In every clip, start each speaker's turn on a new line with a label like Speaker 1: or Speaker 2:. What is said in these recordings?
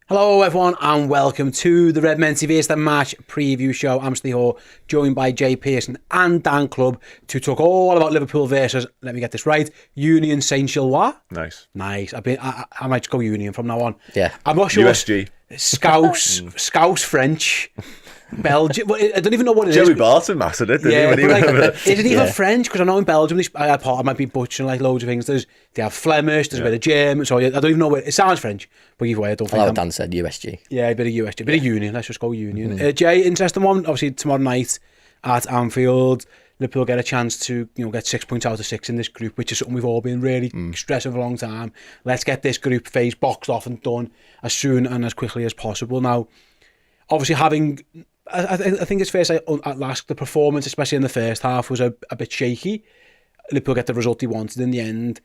Speaker 1: Hello everyone and welcome to the Red Men TV. It's the match preview show. I'm Steve Hall, joined by Jay Pearson and Dan Club to talk all about Liverpool versus, let me get this right, Union Saint-Gilloise. Nice. I might just go Union from now on.
Speaker 2: Yeah.
Speaker 1: I'm not sure.
Speaker 2: USG.
Speaker 1: Scouse French. Belgium. I don't even know what it is.
Speaker 2: Joey Barton mastered it, didn't he?
Speaker 1: Is it even French? Because I know in Belgium, I might be butchering like loads of things. They have Flemish, there's a bit of German, so I don't even know what it sounds French. But either way, I don't think.
Speaker 2: Like Dan said, USG.
Speaker 1: Yeah, a bit of USG, a bit of Union. Let's just go Union. Jay, interesting one. Obviously, tomorrow night at Anfield, Liverpool get a chance to get 6 points out of 6 in this group, which is something we've all been really stressing for a long time. Let's get this group phase boxed off and done as soon and as quickly as possible. Now, obviously, I think it's fair to say at last the performance, especially in the first half, was a bit shaky. Liverpool get the result they wanted in the end.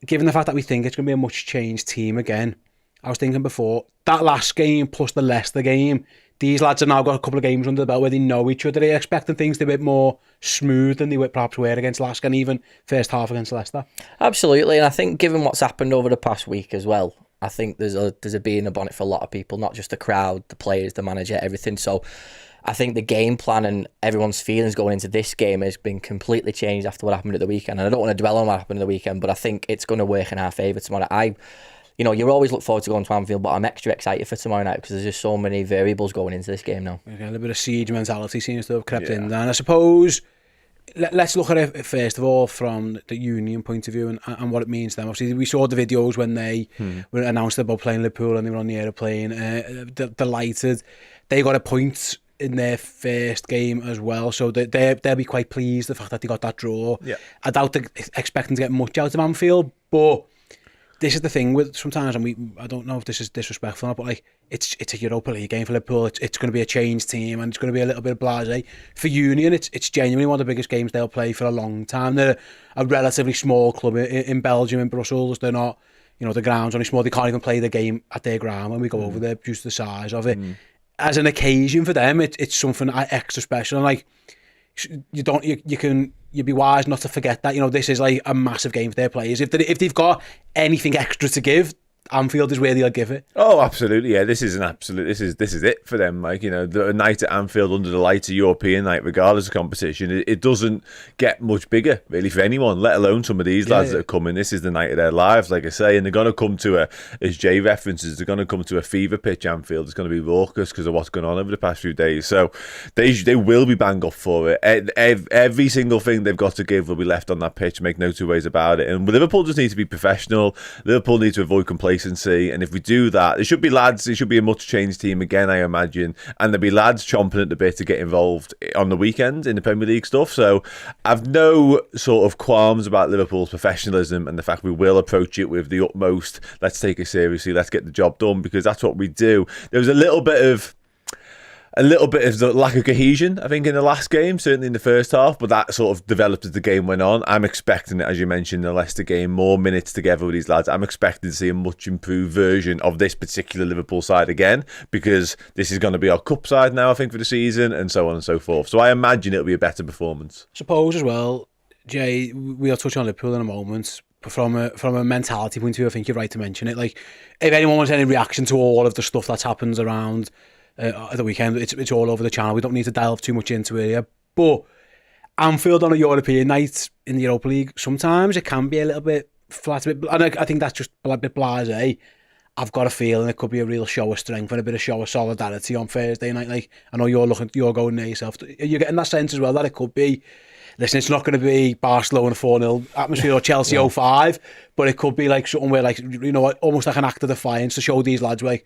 Speaker 1: Given the fact that we think it's going to be a much changed team again, I was thinking before, that last game plus the Leicester game, these lads have now got a couple of games under the belt where they know each other. They're expecting things to be a bit more smooth than they perhaps were against Leicester and even first half against Leicester.
Speaker 2: Absolutely, and I think given what's happened over the past week as well, I think there's a bee in the bonnet for a lot of people, not just the crowd, the players, the manager, everything. So I think the game plan and everyone's feelings going into this game has been completely changed after what happened at the weekend. And I don't want to dwell on what happened at the weekend, but I think it's going to work in our favour tomorrow. You always look forward to going to Anfield, but I'm extra excited for tomorrow night because there's just so many variables going into this game now.
Speaker 1: Okay, a little bit of siege mentality seems to have crept in. And I suppose, let's look at it first of all from the Union point of view and what it means to them. Obviously, we saw the videos when they were announced about playing Liverpool and they were on the aeroplane, delighted. They got a point in their first game as well, so they'll be quite pleased the fact that they got that draw. Yeah. I doubt they're expecting to get much out of Anfield, but this is the thing with sometimes, and I don't know if this is disrespectful or not, but like it's a Europa League game for Liverpool. It's going to be a changed team and it's going to be a little bit of blasé. For Union, it's genuinely one of the biggest games they'll play for a long time. They're a relatively small club in Belgium, in Brussels. They're not, the ground's only small. They can't even play the game at their ground when we go over there, just the size of it. As an occasion for them, it's something extra special. And like you'd be wise not to forget that. This is like a massive game for their players. If they've got anything extra to give, Anfield is where they'll give it.
Speaker 3: Oh, absolutely, yeah. This is it for them. Like, the night at Anfield under the lights, a European night, regardless of competition, it doesn't get much bigger really for anyone, let alone some of these lads that are coming. This is the night of their lives, like I say, and they're going to come to as Jay references, they're going to come to a fever pitch. Anfield is going to be raucous because of what's going on over the past few days. So they will be bang up for it. Every single thing they've got to give will be left on that pitch. Make no two ways about it. And Liverpool just need to be professional. Liverpool need to avoid complacency. And if we do that, there should be lads, it should be a much changed team again, I imagine, and there'll be lads chomping at the bit to get involved on the weekend in the Premier League stuff. So I've no sort of qualms about Liverpool's professionalism and the fact we will approach it with the utmost, let's take it seriously, let's get the job done, because that's what we do. There was a little bit of the lack of cohesion, I think, in the last game, certainly in the first half, but that sort of developed as the game went on. I'm expecting, as you mentioned, the Leicester game, more minutes together with these lads. I'm expecting to see a much improved version of this particular Liverpool side again, because this is going to be our cup side now, I think, for the season, and so on and so forth. So I imagine it'll be a better performance.
Speaker 1: Suppose as well, Jay, we'll touch on Liverpool in a moment, but from a mentality point of view, I think you're right to mention it. Like, if anyone wants any reaction to all of the stuff that's happened around at the weekend, it's all over the channel. We don't need to delve too much into it here. But Anfield on a European night in the Europa League, sometimes it can be a little bit flat. And I think that's just a bit blasé. I've got a feeling it could be a real show of strength and a bit of show of solidarity on Thursday night. Like, I know you're going there yourself. You're getting that sense as well that it could be, listen, it's not going to be Barcelona 4-0 atmosphere or Chelsea 0-5, but it could be like something where, like, almost like an act of defiance to show these lads, like,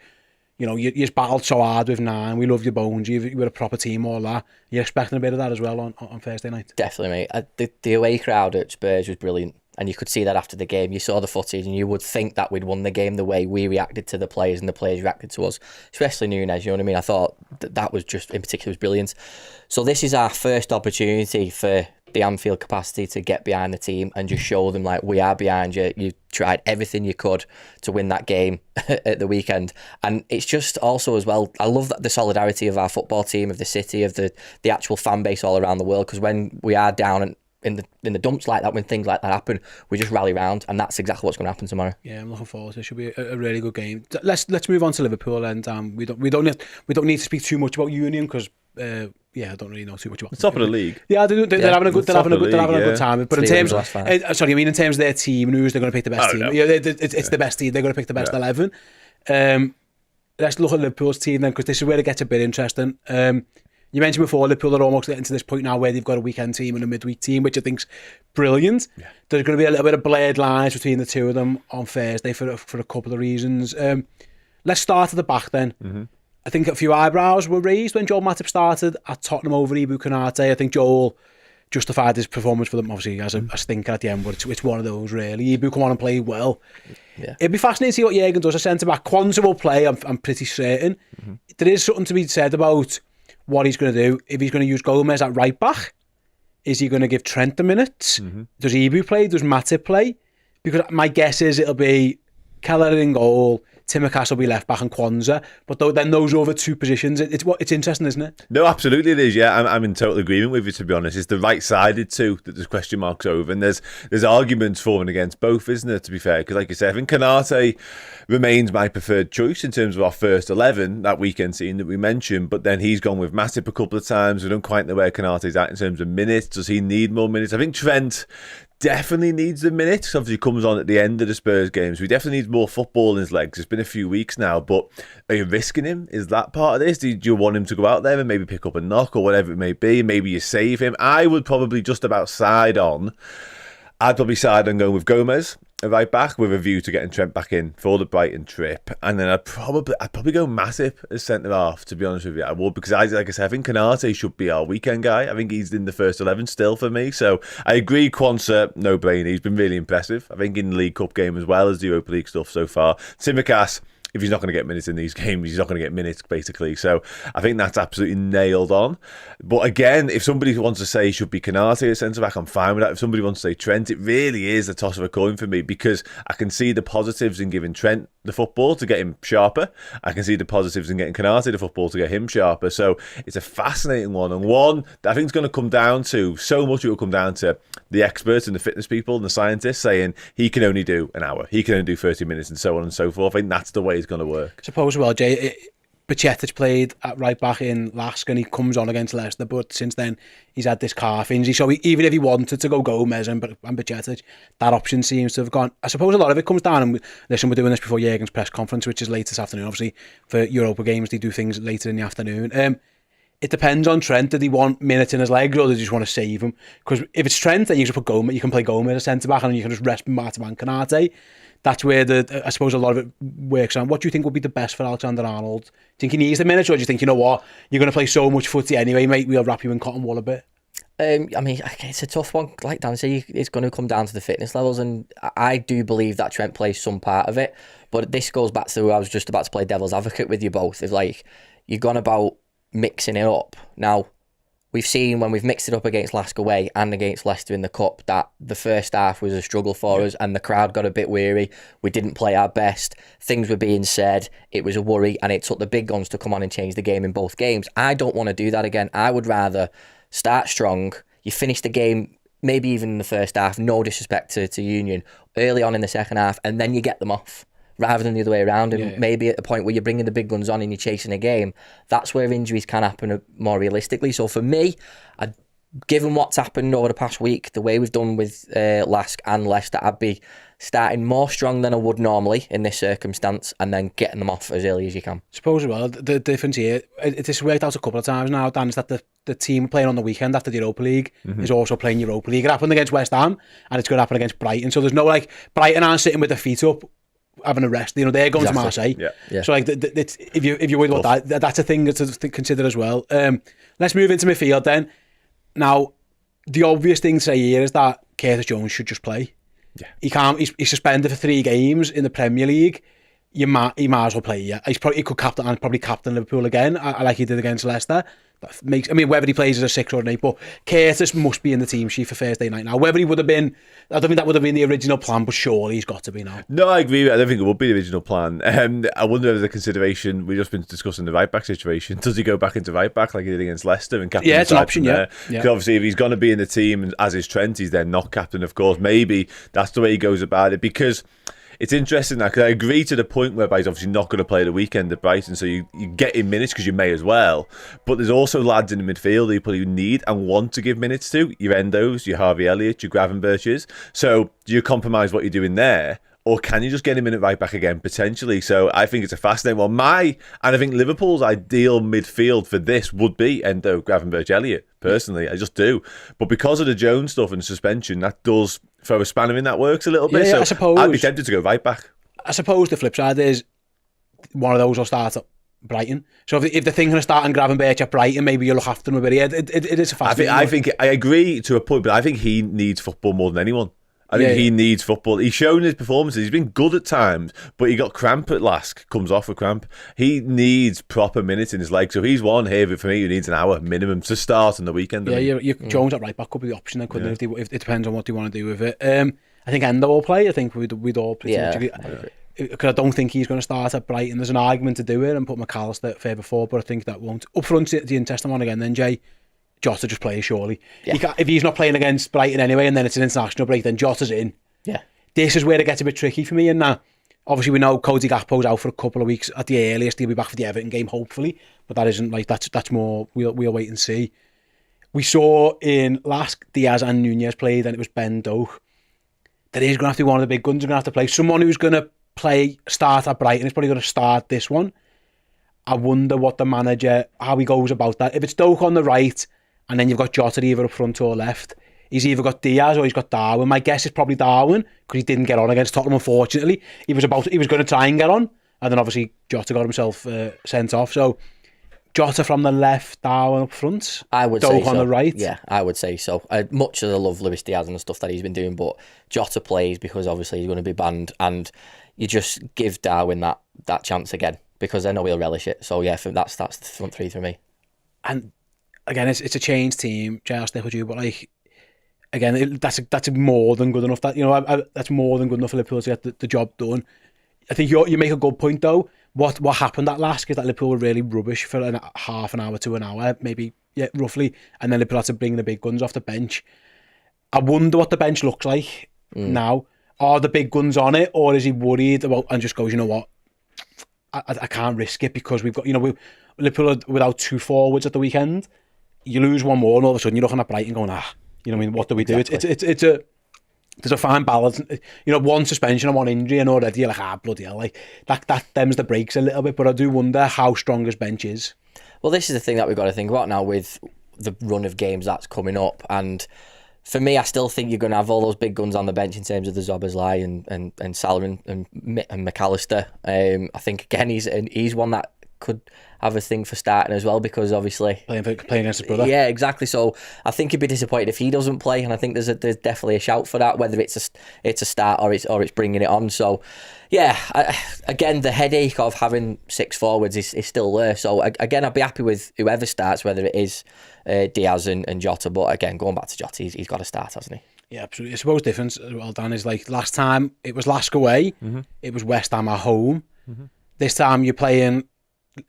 Speaker 1: you've battled so hard with 9. We love your bones. You're a proper team, all that. You're expecting a bit of that as well on Thursday night.
Speaker 2: Definitely, mate. The away crowd at Spurs was brilliant, and you could see that after the game. You saw the footage, and you would think that we'd won the game the way we reacted to the players and the players reacted to us, especially Nunez. You know what I mean? I thought that was just, in particular, was brilliant. So this is our first opportunity for the Anfield capacity to get behind the team and just show them, like, we are behind you. You tried everything you could to win that game at the weekend. And it's just also as well, I love that the solidarity of our football team, of the city, of the actual fan base all around the world, because when we are down in the dumps like that, when things like that happen, we just rally round, and that's exactly what's going to happen tomorrow.
Speaker 1: Yeah, I'm looking forward to it. It should be a really good game. Let's move on to Liverpool, and we don't need to speak too much about Union because I don't really know too much about
Speaker 3: the top of the league.
Speaker 1: Yeah, they're having a good time. But in terms of in terms of their team and who's they're going to pick the best team. No. Yeah, it's the best team. They're going to pick the best 11. Let's look at Liverpool's team then, because this is where it gets a bit interesting. You mentioned before, Liverpool are almost getting to this point now where they've got a weekend team and a midweek team, which I think's brilliant. Yeah. There's going to be a little bit of blurred lines between the two of them on Thursday for a couple of reasons. Let's start at the back then. Mm-hmm. I think a few eyebrows were raised when Joel Matip started at Tottenham over Ibu Konate. I think Joel justified his performance for them, obviously, as a stinker at the end, but it's one of those, really. Ibu come on and play well. Yeah. It'd be fascinating to see what Jurgen does at centre-back. Kwanzaa will play, I'm pretty certain. Mm-hmm. There is something to be said about what he's going to do. If he's going to use Gomez at right-back, is he going to give Trent the minutes? Mm-hmm. Does Ibu play? Does Matip play? Because my guess is it'll be Keller in goal, Tsimikas will be left back and Kwanzaa, but then those over two positions, it's interesting, isn't it?
Speaker 3: No, absolutely it is. Yeah, I'm in total agreement with you, to be honest. It's the right-sided two that there's question marks over, and there's arguments for and against both, isn't there, to be fair? Because like you said, I think Konate remains my preferred choice in terms of our first 11, that weekend scene that we mentioned, but then he's gone with Matip a couple of times. We don't quite know where Konate's at in terms of minutes. Does he need more minutes? I think Trent definitely needs the minutes. Obviously comes on at the end of the Spurs games. We definitely need more football in his legs. It's been a few weeks now, but are you risking him? Is that part of this? Do you want him to go out there and maybe pick up a knock or whatever it may be? Maybe you save him. I would probably just about side on going with Gomez right back with a view to getting Trent back in for the Brighton trip, and then I'd probably go Matip as centre half, to be honest with you. I would, because like I said, I think Konate should be our weekend guy. I think he's in the first 11 still for me, so I agree. Kwanzaa, no brainer. He's been really impressive. I think in the League Cup game as well as the Europa League stuff so far. Tsimikas, if he's not going to get minutes in these games, he's not going to get minutes, basically. So I think that's absolutely nailed on. But again, if somebody wants to say he should be Konate at centre-back, I'm fine with that. If somebody wants to say Trent, it really is a toss of a coin for me, because I can see the positives in giving Trent the football to get him sharper. I can see the positives in getting Konate the football to get him sharper. So it's a fascinating one. And one that I think is going to come down to, so much it will come down to the experts and the fitness people and the scientists saying he can only do an hour, he can only do 30 minutes and so on and so forth. I think that's the way it's going to work.
Speaker 1: I suppose, well, Jay, Pacetic played at right back in Lask and he comes on against Leicester, but since then he's had this calf injury, so even if he wanted to go Gomez and Pacetic, that option seems to have gone. I suppose a lot of it comes down, and listen, we're doing this before Jurgen's press conference, which is late this afternoon. Obviously for Europa games they do things later in the afternoon. It depends on Trent. Did he want minutes in his legs, or did he just want to save him? Because if it's Trent, then you just put Gomez, you can play Gomez as centre back and you can just rest Matip and Konate. That's where I suppose a lot of it works on. What do you think would be the best for Alexander-Arnold? Do you think he needs the minutes, or do you think, you know what, you're going to play so much footy anyway, mate, we'll wrap you in cotton wool a bit?
Speaker 2: I mean, it's a tough one. Like Dan said, it's going to come down to the fitness levels, and I do believe that Trent plays some part of it. But this goes back to, I was just about to play devil's advocate with you both. If like you're gone about mixing it up now. We've seen when we've mixed it up against Lask away and against Leicester in the Cup that the first half was a struggle for us and the crowd got a bit weary. We didn't play our best. Things were being said. It was a worry, and it took the big guns to come on and change the game in both games. I don't want to do that again. I would rather start strong. You finish the game, maybe even in the first half, no disrespect to Union, early on in the second half, and then you get them off, rather than the other way around. And maybe at the point where you're bringing the big guns on and you're chasing a game, that's where injuries can happen more realistically. So for me, given what's happened over the past week, the way we've done with Lask and Leicester, I'd be starting more strong than I would normally in this circumstance, and then getting them off as early as you can.
Speaker 1: Suppose, well, the difference here, it's worked out a couple of times now, Dan, is that the team playing on the weekend after the Europa League is also playing Europa League. It happened against West Ham, and it's going to happen against Brighton. So there's no, like, Brighton aren't sitting with their feet up having a rest, you know, they're going to Marseille. Yeah. So like, if you're worried about that's a thing to consider as well. Let's move into midfield then. Now, the obvious thing to say here is that Curtis Jones should just play. Yeah. He's suspended for 3 games in the Premier League. He might as well play. Yeah, he could captain Liverpool again, like he did against Leicester. That makes. I mean, whether he plays as a 6 or an 8, but Curtis must be in the team sheet for Thursday night now. Whether he would have been, I don't think that would have been the original plan, but surely he's got to be now.
Speaker 3: No, I agree. I don't think it would be the original plan. I wonder if there's a consideration. We've just been discussing the right back situation. Does he go back into right back like he did against Leicester and captain?
Speaker 1: Yeah, it's an option. Yeah.
Speaker 3: Because obviously, if he's going to be in the team as is Trent, he's then not captain. Of course, maybe that's the way he goes about it, because it's interesting now, because I agree to the point whereby he's obviously not going to play the weekend at Brighton, so you get him minutes because you may as well. But there's also lads in the midfield people you need and want to give minutes to. Your Endos, your Harvey Elliott, your Gravenberches. So do you compromise what you're doing there? Or can you just get him in at right back again, potentially? So I think it's a fascinating one. And I think Liverpool's ideal midfield for this would be Endo, Gravenberch, Elliott, personally. I just do. But because of the Jones stuff and suspension, that does throw a spanner in that works a little bit.
Speaker 1: Yeah,
Speaker 3: so
Speaker 1: I suppose.
Speaker 3: I'd be tempted to go right back.
Speaker 1: I suppose the flip side is one of those will start at Brighton. So if the thing going to start on Gravenberch at Brighton, maybe you'll look after him a bit. Yeah, it is a fascinating
Speaker 3: I think I agree to a point, but I think he needs football more than anyone. I think he needs football. He's shown his performances. He's been good at times, but he got cramp at last. Comes off a cramp. He needs proper minutes in his leg. So he's one here for me who needs an hour minimum to start on the weekend.
Speaker 1: Yeah, Jones at right back could be the option then, couldn't it? If it depends on what they want to do with it. I think Endo will play. I think we'd all pretty much agree. Because I don't think he's going to start at Brighton. There's an argument to do it and put McAllister further forward, but I think that won't. Up front, the interesting one again then, Jay. Jota just plays, surely. Yeah. If he's not playing against Brighton anyway and then it's an international break, then Jota's in.
Speaker 2: Yeah.
Speaker 1: This is where it gets a bit tricky for me in that. Obviously, we know Cody Gakpo's out for a couple of weeks. At the earliest, he'll be back for the Everton game, hopefully. But that isn't like, that's more, we'll wait and see. We saw in last Diaz and Nunez played, and it was Ben Doak. That is going to have to be one of the big guns. Going to have to play. Someone who's going to start at Brighton is probably going to start this one. I wonder what the manager, how he goes about that. If it's Doak on the right, and then you've got Jota either up front or left, he's either got Diaz or he's got Darwin. My guess is probably Darwin, because he didn't get on against Tottenham, unfortunately. He was going to try and get on, and then obviously Jota got himself sent off. So Jota from the left, Darwin up front.
Speaker 2: I would
Speaker 1: Doak
Speaker 2: say
Speaker 1: on
Speaker 2: so.
Speaker 1: the right.
Speaker 2: Yeah, I would say so. Much as I love Luis Diaz and the stuff that he's been doing, but Jota plays because obviously he's going to be banned, and you just give Darwin that chance again, because I know he'll relish it. So yeah, that's the front three for me.
Speaker 1: And again, it's a changed team. Jay, I'll stick with you, but like, again, that's more than good enough. That's more than good enough for Liverpool to get the job done. I think you make a good point though. What happened at last is that Liverpool were really rubbish for half an hour to an hour, maybe, yeah, roughly, and then Liverpool had to bring the big guns off the bench. I wonder what the bench looks like now. Are the big guns on it, or is he worried about and just goes, you know what, I can't risk it because we've got, Liverpool are without 2 forwards at the weekend. You lose one more, and all of a sudden you're looking at Brighton going, what do we do? Exactly. There's a fine balance. One suspension and one injury, and already you're like, bloody hell, like that stems the brakes a little bit. But I do wonder how strong his bench is.
Speaker 2: Well, this is the thing that we've got to think about now with the run of games that's coming up. And for me, I still think you're going to have all those big guns on the bench in terms of the Szoboszlai and Salah and McAllister. I think again he's one that could have a thing for starting as well, because obviously
Speaker 1: playing against his brother.
Speaker 2: Yeah, exactly. So I think he'd be disappointed if he doesn't play, and I think there's definitely a shout for that, whether it's a start or it's bringing it on. So yeah, again, the headache of having 6 forwards is still there. So again, I'd be happy with whoever starts, whether it is Diaz and Jota. But again, going back to Jota, he's got to start, hasn't he?
Speaker 1: Yeah, absolutely. I suppose the difference as well, Dan, is like last time it was Lask away, it was West Ham at home. This time you're playing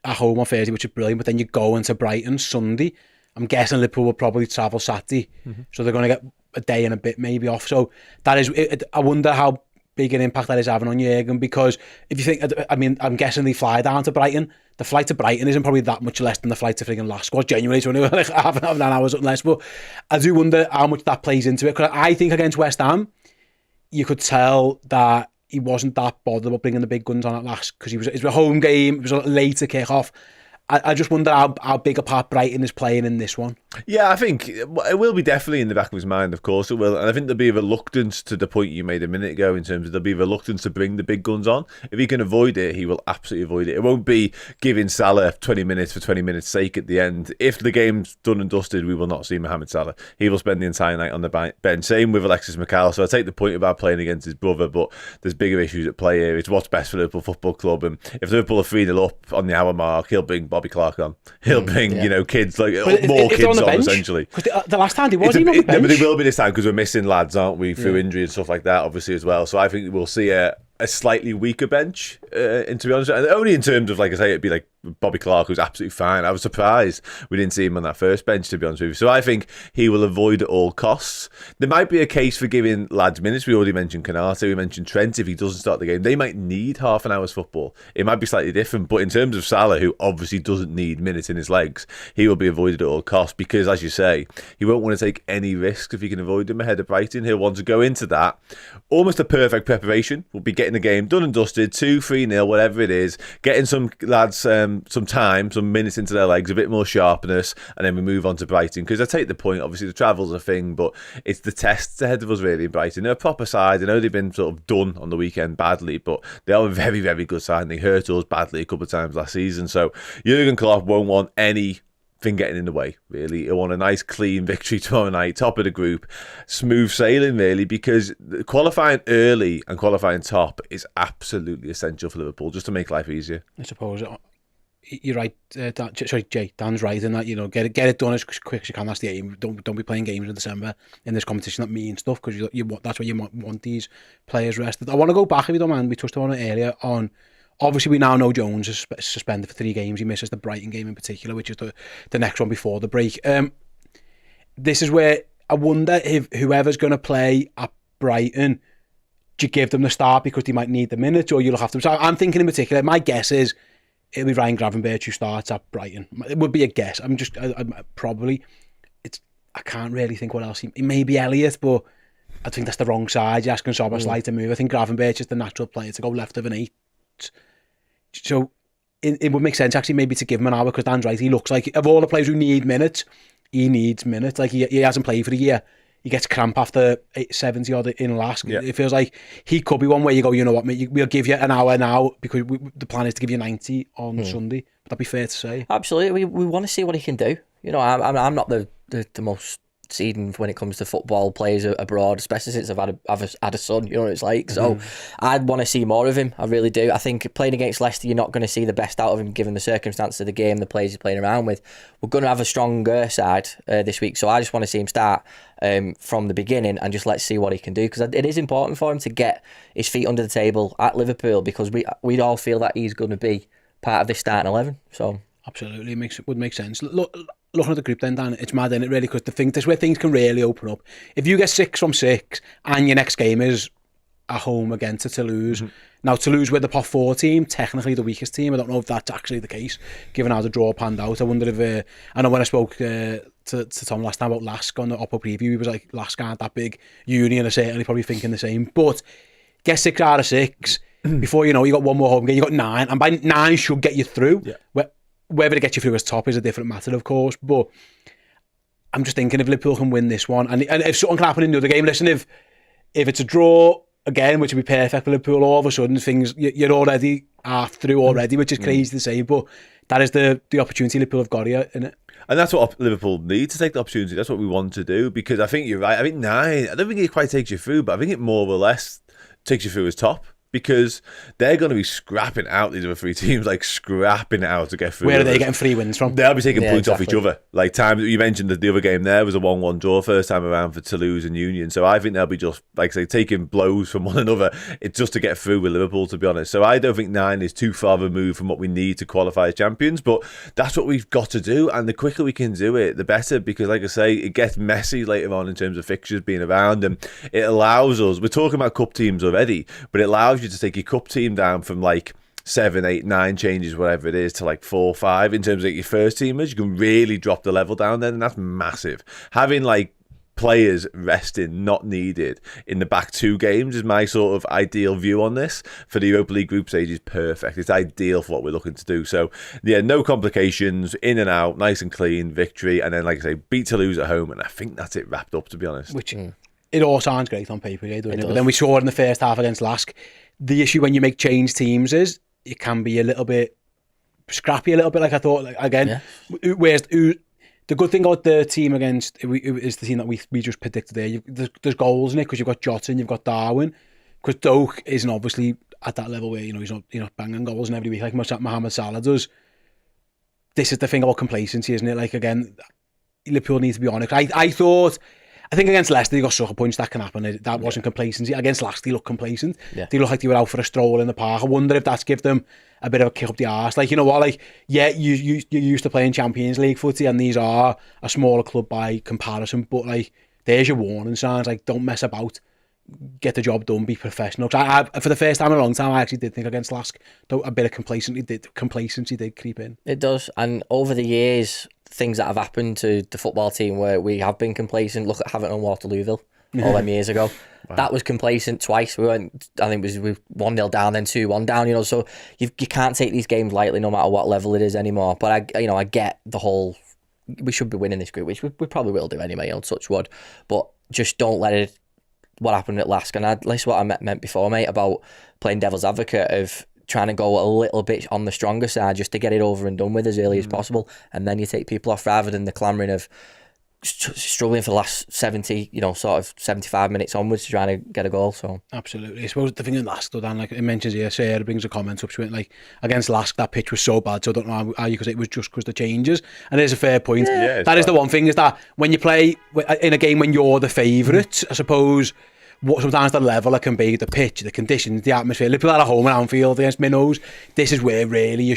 Speaker 1: at home on Thursday, which is brilliant, but then you go into Brighton Sunday. I'm guessing Liverpool will probably travel Saturday, so they're going to get a day and a bit maybe off. So that is, I wonder how big an impact that is having on Jurgen, because if you think, I'm guessing they fly down to Brighton. The flight to Brighton isn't probably that much less than the flight to friggin' Lask was. Genuinely, it's only like half an hour or less. But I do wonder how much that plays into it, because I think against West Ham, you could tell that he wasn't that bothered about bringing the big guns on at last, because it was a home game, it was a later kick-off. I just wonder how big a part Brighton is playing in this one.
Speaker 3: Yeah, I think it will be definitely in the back of his mind, of course it will. And I think there'll be a reluctance to the point you made a minute ago, in terms of there'll be a reluctance to bring the big guns on. If he can avoid it, he will absolutely avoid it. It won't be giving Salah 20 minutes for 20 minutes' sake at the end. If the game's done and dusted, we will not see Mohamed Salah. He will spend the entire night on the bench. Same with Alexis McAllister. So I take the point about playing against his brother, but there's bigger issues at play here. It's what's best for Liverpool Football Club. And if Liverpool are 3-0 up on the hour mark, he'll bring Bobby Clark on. He'll bring, kids, like
Speaker 1: But
Speaker 3: more
Speaker 1: if they're
Speaker 3: kids
Speaker 1: the
Speaker 3: on,
Speaker 1: bench,
Speaker 3: essentially.
Speaker 1: Because the last time he wasn't on the bench.
Speaker 3: But they will be this time because we're missing lads, aren't we, through injury and stuff like that, obviously, as well. So I think we'll see a slightly weaker bench, and to be honest, and only in terms of, like I say, it'd be like Bobby Clark, who's absolutely fine. I was surprised we didn't see him on that first bench, to be honest with you. So I think he will avoid at all costs. There might be a case for giving lads minutes. We already mentioned Canate, we mentioned Trent. If he doesn't start the game, they might need half an hour's football. It might be slightly different, but in terms of Salah, who obviously doesn't need minutes in his legs, he will be avoided at all costs because, as you say, he won't want to take any risks if he can avoid them ahead of Brighton. He'll want to go into that almost a perfect preparation. We'll be getting the game done and dusted, 2-3-0, whatever it is, getting some lads some time, some minutes into their legs, a bit more sharpness, and then we move on to Brighton. Because I take the point, obviously the travel's a thing, but it's the tests ahead of us really in Brighton. They're a proper side. I know they've been sort of done on the weekend badly, but they are a very, very good side. They hurt us badly a couple of times last season. So Jurgen Klopp won't want anything getting in the way, really. He'll want a nice clean victory tomorrow night, top of the group, smooth sailing, really, because qualifying early and qualifying top is absolutely essential for Liverpool, just to make life easier.
Speaker 1: I suppose you're right. Jay, Dan's right in that, get it done as quick as you can. That's the aim. Don't be playing games in December in this competition that mean stuff, because that's where you want these players rested. I want to go back, if you don't mind. We touched on it earlier on. Obviously, we now know Jones is suspended for 3 games. He misses the Brighton game in particular, which is the next one before the break. This is where I wonder if whoever's going to play at Brighton, do you give them the start because they might need the minutes, or you'll have to. So I'm thinking in particular, my guess is it'll be Ryan Gravenberch who starts at Brighton. It would be a guess. I'm probably. I can't really think what else. He may be Elliott, but I think that's the wrong side. You're asking Szoboszlai to move. I think Gravenberch is the natural player to go left of an 8. So it would make sense actually maybe to give him an hour, because Dan's right. He looks like, of all the players who need minutes, he needs minutes. Like he hasn't played for a year. He gets cramp after 70 odd in Lask. Yeah. It feels like he could be one where you go, you know what, mate, we'll give you an hour now because the plan is to give you 90 on Sunday. Would that be fair to say? Absolutely.
Speaker 2: We want to see what he can do. I'm not the most seeding when it comes to football players abroad, especially since I've had a son. You know what it's like. So I'd want to see more of him. I really do. I think playing against Leicester, you're not going to see the best out of him given the circumstances of the game, the players he's playing around with. We're going to have a stronger side this week, so I just want to see him start from the beginning and just let's see what he can do, because it is important for him to get his feet under the table at Liverpool, because we'd all feel that he's going to be part of this starting 11. So
Speaker 1: absolutely, would make sense. Looking at the group then, Dan, it's mad, isn't it, really? Because this is where things can really open up. If you get 6 from 6 and your next game is at home against Toulouse. Now, Toulouse were the pot 4 team, technically the weakest team. I don't know if that's actually the case, given how the draw panned out. I wonder if... I know when I spoke to Tom last time about Lask on the Oppo preview, he was like, Lask aren't that big. Union are certainly probably thinking the same. But get 6 out of 6. Before you know, you got one more home game, you got 9. And by 9 should get you through. Yeah. Whether it gets you through as top is a different matter, of course, but I'm just thinking if Liverpool can win this one, and if something can happen in the other game, listen, if it's a draw again, which would be perfect for Liverpool, all of a sudden things, you're already half through already, which is crazy to say, but that is the opportunity Liverpool have got here, isn't it?
Speaker 3: And that's what Liverpool need, to take the opportunity. That's what we want to do, because I think you're right. I think 9, I don't think it quite takes you through, but I think it more or less takes you through as top. Because they're going to be scrapping out, these other 3 teams, like scrapping out to get through.
Speaker 1: Where are they getting 3 wins from?
Speaker 3: They'll be taking points off each other. Like times you mentioned that the other game there was a 1-1 draw first time around for Toulouse and Union. So I think they'll be just, like I say, taking blows from one another. It's just to get through with Liverpool, to be honest. So I don't think 9 is too far removed from what we need to qualify as champions. But that's what we've got to do. And the quicker we can do it, the better. Because like I say, it gets messy later on in terms of fixtures being around. And it allows us, we're talking about cup teams already, but it allows you to take your cup team down from like 7, 8, 9 changes, whatever it is, to like 4, 5 in terms of your first teamers. You can really drop the level down then, and that's massive. Having like players resting, not needed in the back 2 games is my sort of ideal view on this. For the Europa League group stage is perfect. It's ideal for what we're looking to do. So yeah, no complications, in and out, nice and clean, victory, and then like I say, beat Toulouse at home, and I think that's it wrapped up, to be honest.
Speaker 1: Which it all sounds great on paper, doesn't it? But then we saw it in the first half against Lask. The issue when you make change teams is it can be a little bit scrappy, a little bit, like I thought. Like, again, whereas the good thing about the team against is the team that we just predicted there. There's goals in it because you've got Jota and you've got Darwin. Because Doak isn't obviously at that level where he's not banging goals in every week like Mohamed Salah does. this is the thing about complacency, isn't it? Like, again, Liverpool need to be honest. I think against Leicester, they got sucker punch. That can happen. That wasn't complacency. Against Leicester, they looked complacent.
Speaker 2: Yeah.
Speaker 1: They looked like they were out for a stroll in the park. I wonder if that's give them a bit of a kick up the arse. Like, you know what? Like, yeah, you're used to playing Champions League footy, and these are a smaller club by comparison. But, like, there's your warning signs. Like, don't mess about. Get the job done. Be professional. I for the first time in a long time, I actually did think against Lask, a bit of complacency did creep in.
Speaker 2: It does. And over the years, things that have happened to the football team where we have been complacent. Look at having on Waterlooville all them years ago. Wow. That was complacent twice. We went, I think we 1-0 down, then 2-1 down. You know, so you can't take these games lightly, no matter what level it is anymore. But I get the whole. We should be winning this group, which we probably will do anyway. On touch wood, but just don't let it. What happened at Lask, and that's what I meant before, mate, about playing devil's advocate of trying to go a little bit on the stronger side just to get it over and done with as early as possible, and then you take people off rather than the clamouring of struggling for the last 70, sort of 75 minutes onwards to try to get a goal. So
Speaker 1: absolutely, I suppose the thing in Lask, though, Dan, like it mentions here, Sarah brings a comment up to it, like against Lask that pitch was so bad, so I don't know how you could say it was just because the changes, and it is a fair point. Yeah, that is the one thing, is that when you play in a game when you're the favourite, I suppose sometimes the level it can be, the pitch, the conditions, the atmosphere. Liverpool at home at Anfield against Minnows, this is where really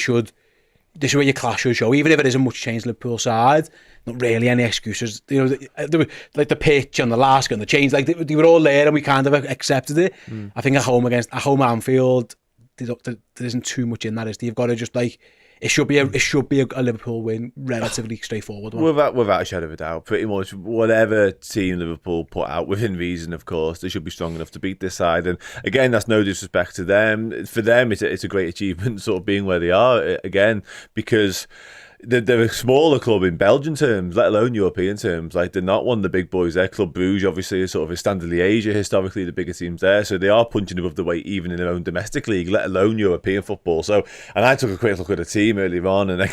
Speaker 1: this is where your clash should show, even if it isn't much change to Liverpool side. Not really any excuses. Like the pitch and the Lask and the change, like they were all there and we kind of accepted it. I think at home at Anfield, there isn't too much in that, is there? You've got to just like. It should be a Liverpool win, relatively straightforward one.
Speaker 3: Without a shadow of a doubt, pretty much whatever team Liverpool put out, within reason, of course, they should be strong enough to beat this side. And again, that's no disrespect to them. For them, it's a great achievement, sort of being where they are again, because they're a smaller club in Belgian terms, let alone European terms. Like, they're not one of the big boys there. Club Brugge, obviously, is sort of a Standard Liège, historically the bigger teams there. So they are punching above the weight even in their own domestic league, let alone European football. So, and I took a quick look at the team earlier on, and I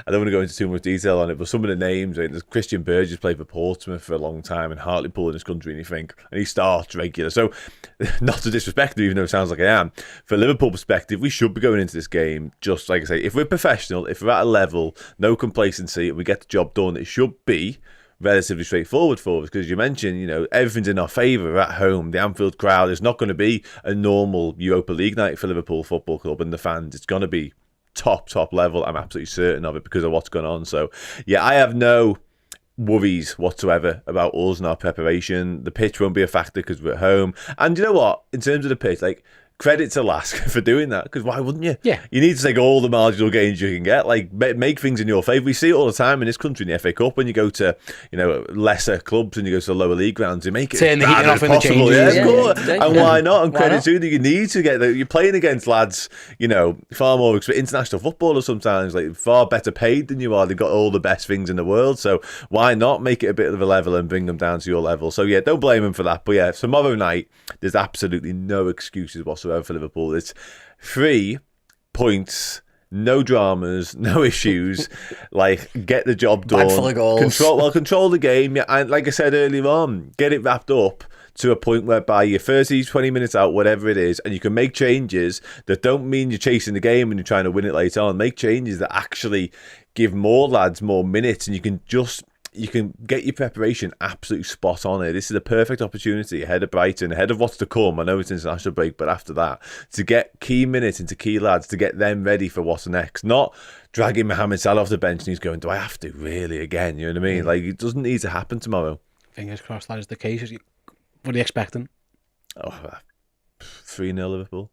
Speaker 3: don't want to go into too much detail on it, but some of the names, there's Christian Burgess played for Portsmouth for a long time, and Hartlepool in this country, and you think, and he starts regular. So, not to disrespect him, even though it sounds like I am, for Liverpool perspective, we should be going into this game, just like I say, if we're professional, if we're at a level, no complacency, and we get the job done, it should be relatively straightforward for us, because you mentioned, everything's in our favour at home. The Anfield crowd is not going to be a normal Europa League night for Liverpool Football Club and the fans. It's going to be top level. I'm absolutely certain of it because of what's going on. So yeah, I have no worries whatsoever about us and our preparation. The pitch won't be a factor because we're at home. And you know what, in terms of the pitch, like, credit to Lask for doing that, because why wouldn't you?
Speaker 1: Yeah.
Speaker 3: You need to take all the marginal gains you can get, like make things in your favour. We see it all the time in this country in the FA Cup when you go to, lesser clubs and you go to the lower league grounds, you make it
Speaker 1: turn the heating off in the changes.
Speaker 3: Yeah. And why not? And credit to you need to get you're playing against lads, far more international footballers sometimes, like far better paid than you are. They've got all the best things in the world, so why not make it a bit of a level and bring them down to your level? So yeah, don't blame them for that. But yeah, tomorrow night there's absolutely no excuses whatsoever for Liverpool. It's 3 points, no dramas, no issues. Like, get the job done.
Speaker 2: Bag full of goals.
Speaker 3: Control the game. Yeah, and like I said earlier on, get it wrapped up to a point whereby you're 30, 20 minutes out, whatever it is, and you can make changes that don't mean you're chasing the game and you're trying to win it later on. Make changes that actually give more lads more minutes, and you can get your preparation absolutely spot on here. This is a perfect opportunity ahead of Brighton, ahead of what's to come. I know it's international break, but after that, to get key minutes into key lads, to get them ready for what's next. Not dragging Mohamed Salah off the bench and he's going, do I have to really again? You know what I mean? Like, it doesn't need to happen tomorrow.
Speaker 1: Fingers crossed that is the case. What are you expecting?
Speaker 3: 3-0 Liverpool.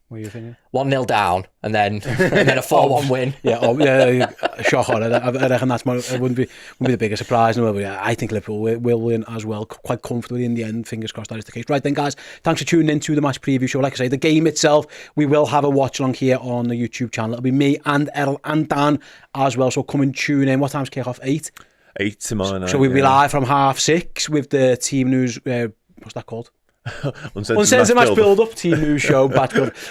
Speaker 1: What are you thinking?
Speaker 2: 1-0 down and then a 4-1 win.
Speaker 1: Yeah, shock on it. I reckon it wouldn't be the biggest surprise in the world. But yeah, I think Liverpool will win as well, quite comfortably in the end. Fingers crossed that is the case. Right then, guys, thanks for tuning in to the match preview show. Like I say, the game itself, we will have a watch along here on the YouTube channel. It'll be me and Errol and Dan as well. So come and tune in. What time's kick off? 8?
Speaker 3: 8 tomorrow night.
Speaker 1: So we'll be live from 6:30 with the team news. What's that called? Uncensored match build-up, team news show.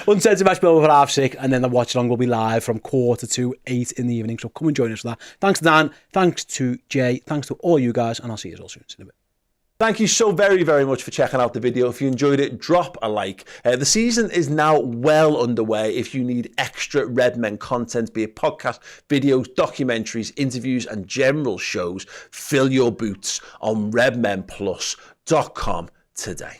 Speaker 1: Uncensored match build-up at 6:30, and then the watch-along will be live from 7:45 in the evening. So come and join us for that. Thanks to Dan, thanks to Jay, thanks to all you guys, and I'll see you all soon in a bit.
Speaker 4: Thank you so very, very much for checking out the video. If you enjoyed it, drop a like. The season is now well underway. If you need extra Redmen content, be it podcast, videos, documentaries, interviews, and general shows, fill your boots on redmenplus.com today.